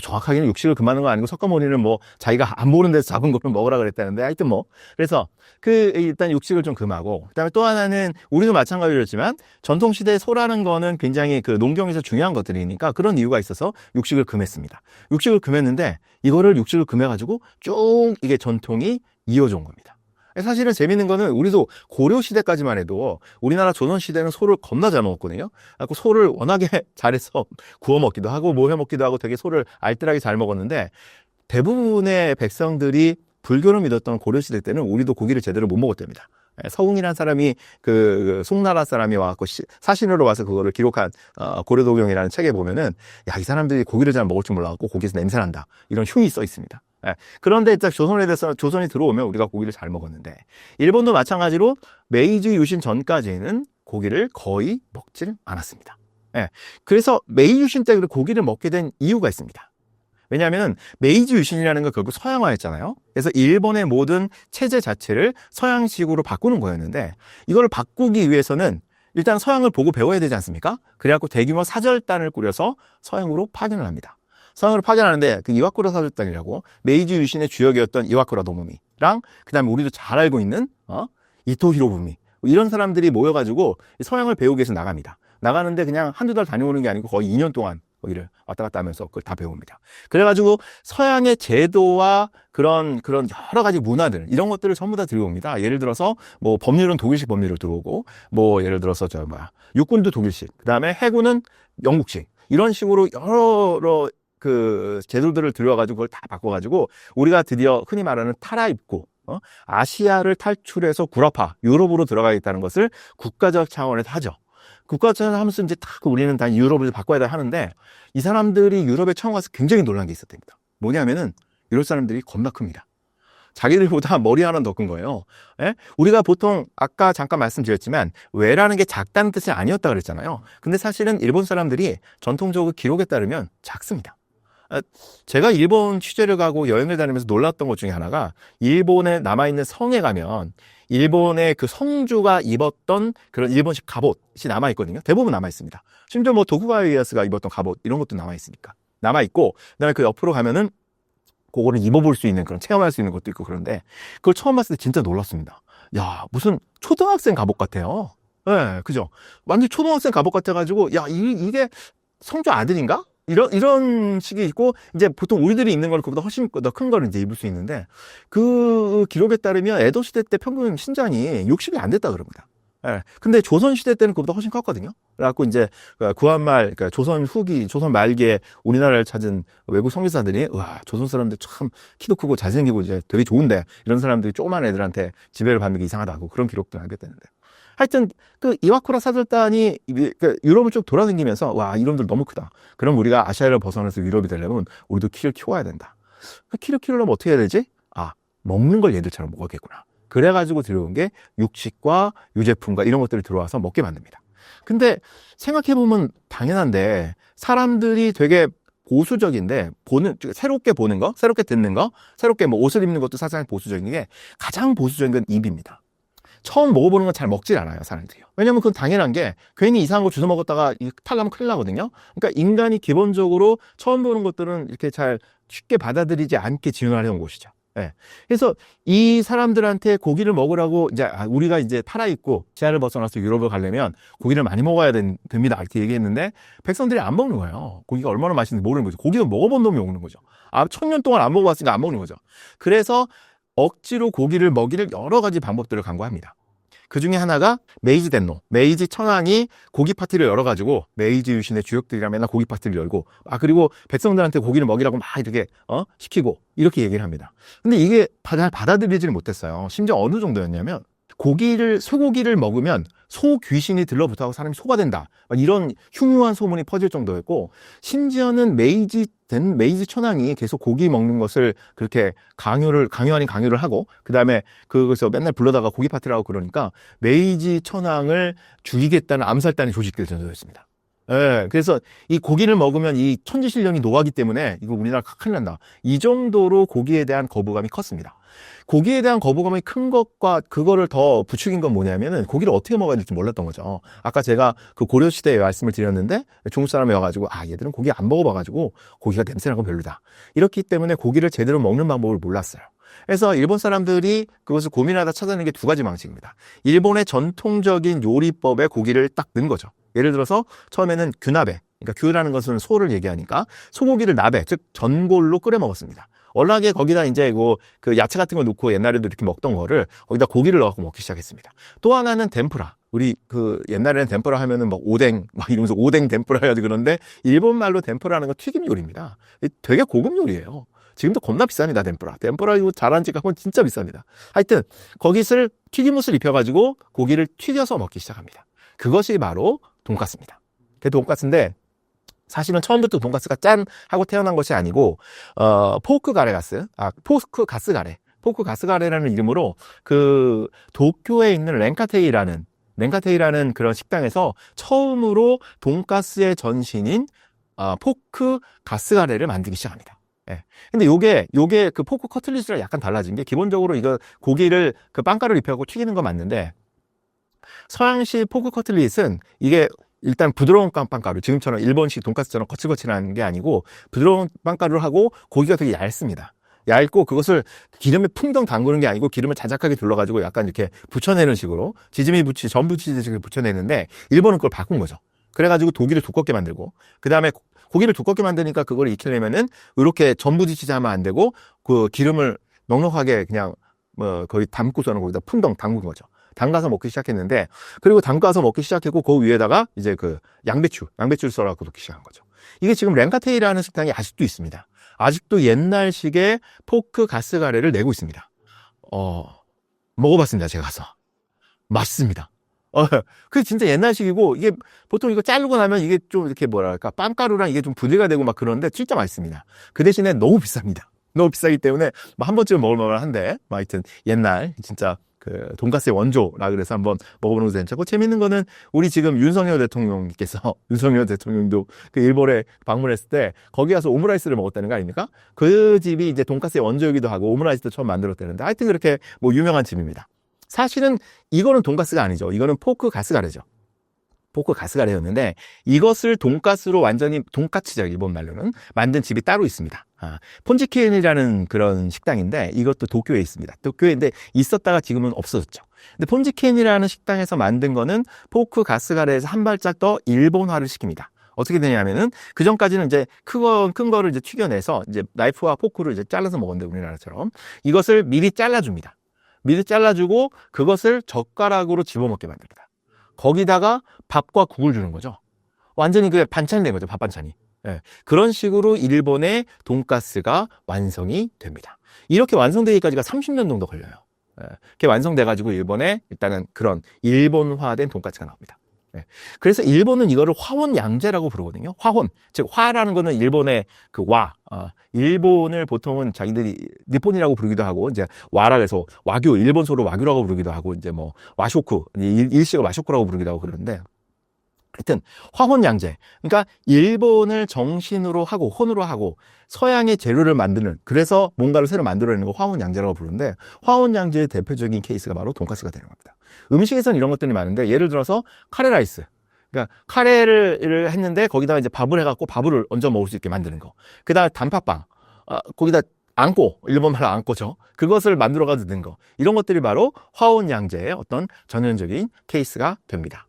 정확하게는 육식을 금하는 거 아니고 석가모니는 뭐 자기가 안 모르는 데서 잡은 거를 먹으라 그랬다는데 하여튼 뭐 그래서 일단 육식을 좀 금하고 그다음에 또 하나는 우리도 마찬가지였지만 전통시대의 소라는 거는 굉장히 그 농경에서 중요한 것들이니까 그런 이유가 있어서 육식을 금했습니다. 육식을 금했는데 이거를 육식을 금해가지고 쭉 이게 전통이 이어져 온 겁니다. 사실은 재밌는 거는 우리도 고려시대까지만 해도 우리나라 조선시대는 소를 겁나 잘 먹었거든요. 그래서 소를 워낙에 잘해서 구워 먹기도 하고 뭐 해 먹기도 하고 되게 소를 알뜰하게 잘 먹었는데 대부분의 백성들이 불교를 믿었던 고려시대 때는 우리도 고기를 제대로 못 먹었답니다. 서웅이라는 사람이 그 송나라 사람이 와갖고 사신으로 와서 그거를 기록한 고려도경이라는 책에 보면은 야, 이 사람들이 고기를 잘 먹을 줄 몰라갖고 고기에서 냄새 난다 이런 흉이 써 있습니다. 그런데 딱 조선이 들어오면 우리가 고기를 잘 먹었는데 일본도 마찬가지로 메이지 유신 전까지는 고기를 거의 먹질 않았습니다. 그래서 메이지 유신 때 고기를 먹게 된 이유가 있습니다. 왜냐하면 메이지 유신이라는 건 결국 서양화했잖아요. 그래서 일본의 모든 체제 자체를 서양식으로 바꾸는 거였는데 이걸 바꾸기 위해서는 일단 서양을 보고 배워야 되지 않습니까? 그래갖고 대규모 사절단을 꾸려서 서양으로 파견을 합니다. 서양으로 파견하는데 그 이와쿠라 사절단이라고 메이지 유신의 주역이었던 이와쿠라 노무미랑 그다음에 우리도 잘 알고 있는 이토 히로부미 이런 사람들이 모여가지고 서양을 배우기 위해서 나갑니다. 나가는데 그냥 한두 달 다녀오는 게 아니고 거의 2년 동안 거기를 왔다 갔다 하면서 그걸 다 배웁니다. 그래가지고 서양의 제도와 그런 여러 가지 문화들 이런 것들을 전부 다 들여옵니다. 예를 들어서 뭐 법률은 독일식 법률을 들어오고 뭐 예를 들어서 육군도 독일식, 그다음에 해군은 영국식 이런 식으로 여러 그 제도들을 들여와가지고 그걸 다 바꿔가지고 우리가 드디어 흔히 말하는 타라입구 아시아를 탈출해서 구라파 유럽으로 들어가겠다는 것을 국가적 차원에서 하죠. 국가적으로 하면서 이제 딱 우리는 다 유럽을 바꿔야 하는데 이 사람들이 유럽에 처음 가서 굉장히 놀란 게 있었답니다. 뭐냐면은 유럽 사람들이 겁나 큽니다. 자기들보다 머리 하나는 더 큰 거예요. 우리가 보통 아까 잠깐 말씀드렸지만 외라는 게 작다는 뜻이 아니었다 그랬잖아요. 근데 사실은 일본 사람들이 전통적으로 기록에 따르면 작습니다. 제가 일본 취재를 가고 여행을 다니면서 놀랐던 것 중에 하나가 일본에 남아있는 성에 가면 일본의 그 성주가 입었던 그런 일본식 갑옷이 남아있거든요. 대부분 남아있습니다. 심지어 뭐 도쿠가와 이에야스가 입었던 갑옷 이런 것도 남아있으니까 남아있고 그다음에 그 옆으로 가면은 그거를 입어볼 수 있는 그런 체험할 수 있는 것도 있고 그런데 그걸 처음 봤을 때 진짜 놀랐습니다. 야, 무슨 초등학생 갑옷 같아요. 예, 그죠? 완전 초등학생 갑옷 같아가지고, 야, 이게 성주 아들인가? 이런 식이 있고, 이제 보통 우리들이 입는 걸 그보다 훨씬 더 큰 거를 이제 입을 수 있는데, 그 기록에 따르면 에도시대 때 평균 신장이 60이 안 됐다 그럽니다. 예. 근데 조선시대 때는 그보다 훨씬 컸거든요. 그래갖고 이제 구한말, 그러니까 조선 후기, 조선 말기에 우리나라를 찾은 외국 선교사들이, 와, 조선 사람들 참 키도 크고 잘생기고 이제 되게 좋은데, 이런 사람들이 조그만 애들한테 지배를 받는 게 이상하다고 그런 기록도 남겼다는데. 하여튼, 그 이와쿠라 사절단이 유럽을 쭉 돌아다니면서, 와, 이놈들 너무 크다. 그럼 우리가 아시아를 벗어나서 유럽이 되려면 우리도 키를 키워야 된다. 키를 키우려면 어떻게 해야 되지? 아, 먹는 걸 얘들처럼 먹어야겠구나. 그래가지고 들어온 게 육식과 유제품과 이런 것들이 들어와서 먹게 만듭니다. 근데 생각해보면 당연한데 사람들이 되게 보수적인데 새롭게 보는 거, 새롭게 듣는 거, 새롭게 뭐 옷을 입는 것도 사실 보수적인 게 가장 보수적인 건 입입니다. 처음 먹어보는 건 잘 먹질 않아요, 사람들이요. 왜냐면 그건 당연한 게 괜히 이상한 거 주워 먹었다가 탈나면 큰일 나거든요. 그러니까 인간이 기본적으로 처음 보는 것들은 이렇게 잘 쉽게 받아들이지 않게 지원하려는 곳이죠. 예. 그래서 이 사람들한테 고기를 먹으라고 이제 우리가 이제 살아있고 시야를 벗어나서 유럽을 가려면 고기를 많이 먹어야 됩니다. 이렇게 얘기했는데 백성들이 안 먹는 거예요. 고기가 얼마나 맛있는지 모르는 거죠. 고기는 먹어본 놈이 먹는 거죠. 1000년 동안 안 먹어봤으니까 안 먹는 거죠. 그래서 억지로 고기를 먹이를 여러 가지 방법들을 강구합니다. 그 중에 하나가 메이지 덴노, 메이지 천황이 고기 파티를 열어가지고 메이지 유신의 주역들이랑 맨날 고기 파티를 열고 그리고 백성들한테 고기를 먹이라고 막 이렇게 시키고 이렇게 얘기를 합니다. 근데 이게 잘 받아들이지를 못했어요. 심지어 어느 정도였냐면 소고기를 먹으면 소 귀신이 들러붙어서 사람이 소가 된다. 이런 흉흉한 소문이 퍼질 정도였고 심지어는 메이지 천황이 계속 고기 먹는 것을 그렇게 강요 아닌 강요를 하고 그 다음에 그것을 맨날 불러다가 고기 파티를 하고 그러니까 메이지 천황을 죽이겠다는 암살단이 조직될 정도였습니다. 예, 그래서 이 고기를 먹으면 이 천지신령이 노하기 때문에 이거 우리나라 큰일 난다. 이 정도로 고기에 대한 거부감이 컸습니다. 고기에 대한 거부감이 큰 것과 그거를 더 부추긴 건 뭐냐면은 고기를 어떻게 먹어야 될지 몰랐던 거죠. 아까 제가 그 고려시대에 말씀을 드렸는데 중국 사람이 와가지고 얘들은 고기 안 먹어봐가지고 고기가 냄새나고 별로다. 이렇기 때문에 고기를 제대로 먹는 방법을 몰랐어요. 그래서 일본 사람들이 그것을 고민하다 찾아낸 게 두 가지 방식입니다. 일본의 전통적인 요리법에 고기를 딱 넣은 거죠. 예를 들어서 처음에는 규나베, 그러니까 규라는 것은 소를 얘기하니까 소고기를 나베, 즉 전골로 끓여 먹었습니다. 워낙에 거기다 이제 그 야채 같은 거 넣고 옛날에도 이렇게 먹던 거를 거기다 고기를 넣고 먹기 시작했습니다. 또 하나는 덴푸라. 우리 옛날에는 덴푸라 하면은 막 오뎅 이러면서 오뎅 덴푸라 해야지 그런데 일본 말로 덴푸라는 건 튀김 요리입니다. 되게 고급 요리예요. 지금도 겁나 비쌉니다, 덴푸라. 덴푸라 이거 잘한 집 가면 진짜 비쌉니다. 하여튼 거기를 튀김옷을 입혀가지고 고기를 튀겨서 먹기 시작합니다. 그것이 바로 돈가스입니다. 그 돈가스인데 사실은 처음부터 돈가스가 짠 하고 태어난 것이 아니고 포크 가스가레라는 이름으로 그 도쿄에 있는 렌카테이라는 그런 식당에서 처음으로 돈가스의 전신인 포크 가스가레를 만들기 시작합니다. 예. 근데 요게 그 포크 커틀릿이랑 약간 달라진 게 기본적으로 이거 고기를 그 빵가루를 입혀갖고 튀기는 거 맞는데 서양식 포크 커틀릿은 이게 일단 부드러운 빵가루, 지금처럼 일본식 돈가스처럼 거칠거칠한 게 아니고 부드러운 빵가루를 하고 고기가 되게 얇습니다. 얇고 그것을 기름에 풍덩 담그는 게 아니고 기름을 자작하게 둘러가지고 약간 이렇게 붙여내는 식으로 전 부치듯이 붙여내는데 일본은 그걸 바꾼 거죠. 그래가지고 고기를 두껍게 만들고 그 다음에 고기를 두껍게 만드니까 그걸 익히려면은 이렇게 전 부치듯이 하면 안 되고 그 기름을 넉넉하게 그냥 거의 담고서는 거기다 풍덩 담근 거죠. 담가서 먹기 시작했는데 그리고 담가서 먹기 시작했고 그 위에다가 이제 그 양배추를 썰어갖고 넣기 시작한 거죠. 이게 지금 렌카테이라는 식당이 아직도 있습니다. 아직도 옛날식의 포크 가스가레를 내고 있습니다. 먹어봤습니다. 제가 가서 맛있습니다. 그게 진짜 옛날식이고 이게 보통 이거 자르고 나면 이게 좀 이렇게 뭐랄까 빵가루랑 이게 좀 분리가 되고 막 그러는데 진짜 맛있습니다. 그 대신에 너무 비쌉니다. 너무 비싸기 때문에 한 번쯤 먹을만 한데 하여튼 옛날 진짜 그 돈가스의 원조라 그래서 한번 먹어보는 것도 괜찮고 재밌는 거는 우리 지금 윤석열 대통령도 그 일본에 방문했을 때 거기 가서 오므라이스를 먹었다는 거 아닙니까? 그 집이 이제 돈가스의 원조이기도 하고 오므라이스도 처음 만들었다는데 하여튼 그렇게 뭐 유명한 집입니다. 사실은 이거는 돈가스가 아니죠. 이거는 포크 가스가레죠. 포크 가스가레였는데 이것을 돈가스로 완전히 돈까츠죠 일본 말로는 만든 집이 따로 있습니다. 폰지켄이라는 그런 식당인데 이것도 도쿄에 있습니다. 도쿄인데 있었다가 지금은 없어졌죠. 근데 폰지켄이라는 식당에서 만든 거는 포크 가스가레에서 한 발짝 더 일본화를 시킵니다. 어떻게 되냐면은 그 전까지는 이제 큰 거를 이제 튀겨내서 이제 나이프와 포크를 이제 잘라서 먹었는데 우리나라처럼 이것을 미리 잘라줍니다. 미리 잘라주고 그것을 젓가락으로 집어먹게 만듭니다. 거기다가 밥과 국을 주는 거죠. 완전히 그게 반찬이 된 거죠. 밥 반찬이. 예, 그런 식으로 일본의 돈가스가 완성이 됩니다. 이렇게 완성되기까지가 30년 정도 걸려요. 예, 이렇게 완성돼가지고 일본에 일단은 그런 일본화된 돈가스가 나옵니다. 예, 그래서 일본은 이거를 화혼양제라고 부르거든요. 화혼, 즉 화라는 거는 일본의 그 일본을 보통은 자기들이 니폰이라고 부르기도 하고 이제 와라 그래서 와규, 일본소로 와규라고 부르기도 하고 이제 뭐 와쇼쿠, 일식을 와쇼쿠라고 부르기도 하고 그러는데. 하여튼 화혼양제, 그러니까 일본을 정신으로 하고 혼으로 하고 서양의 재료를 만드는, 그래서 뭔가를 새로 만들어내는 거 화혼양제라고 부르는데 화혼양제의 대표적인 케이스가 바로 돈가스가 되는 겁니다. 음식에서는 이런 것들이 많은데 예를 들어서 카레라이스, 그러니까 카레를 했는데 거기다가 이제 밥을 해갖고 밥을 얹어 먹을 수 있게 만드는 거. 그다음에 단팥빵, 거기다 안고, 일본말로 안고죠. 그것을 만들어가지고 넣는 거. 이런 것들이 바로 화혼양제의 어떤 전형적인 케이스가 됩니다.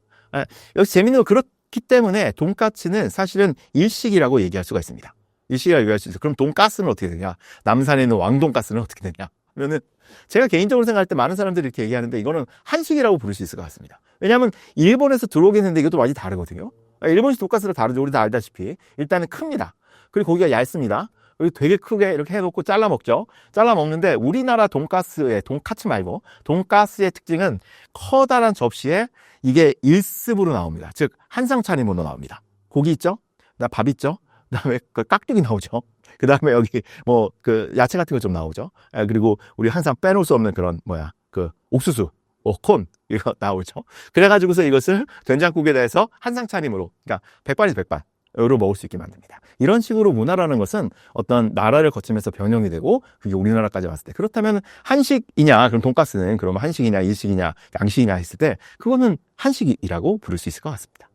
여기서 재밌는 건 그렇기 때문에 돈까스는 사실은 일식이라고 얘기할 수가 있습니다. 일식이라고 얘기할 수 있어요. 그럼 돈가스는 어떻게 되냐? 남산에 있는 왕돈가스는 어떻게 되냐? 그러면은 제가 개인적으로 생각할 때 많은 사람들이 이렇게 얘기하는데 이거는 한식이라고 부를 수 있을 것 같습니다. 왜냐하면 일본에서 들어오긴 했는데 이것도 많이 다르거든요. 일본식 돈가스가 다르죠. 우리 다 알다시피. 일단은 큽니다. 그리고 고기가 얇습니다. 그리고 되게 크게 이렇게 해놓고 잘라 먹죠. 잘라 먹는데 우리나라 돈가스의, 돈카츠 말고 돈가스의 특징은 커다란 접시에 이게 일습으로 나옵니다. 즉 한 상 차림으로 나옵니다. 고기 있죠? 밥 있죠? 그다음에 그 깍두기 나오죠. 그다음에 여기 뭐 그 야채 같은 거 좀 나오죠. 그리고 우리 항상 빼놓을 수 없는 그런 그 옥수수, 콘 이거 나오죠. 그래가지고서 이것을 된장국에 대해서 한 상 차림으로, 그러니까 백반이죠, 백반. 로 먹을 수 있게 만듭니다. 이런 식으로 문화라는 것은 어떤 나라를 거치면서 변형이 되고 그게 우리나라까지 왔을 때, 그렇다면 한식이냐, 그럼 돈가스는 그러면 한식이냐, 일식이냐, 양식이냐 했을 때 그거는 한식이라고 부를 수 있을 것 같습니다.